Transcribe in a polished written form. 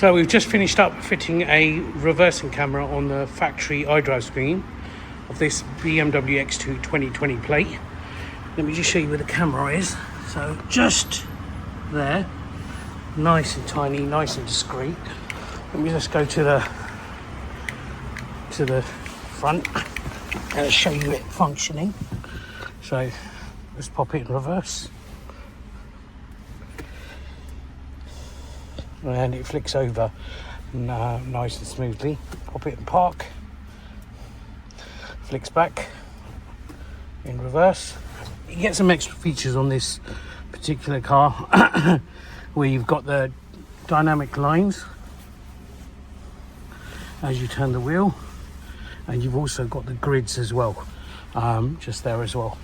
So we've just finished up fitting a reversing camera on the factory iDrive screen of this BMW X2 2020 plate. Let me just show you where the camera is. So just there, nice and tiny, nice and discreet. Let me just go to the front and show you it functioning. So let's pop it in reverse. And it flicks over nice and smoothly. Pop it in park, flicks back in reverse. You get some extra features on this particular car where you've got the dynamic lines as you turn the wheel, and you've also got the grids as well, just there as well.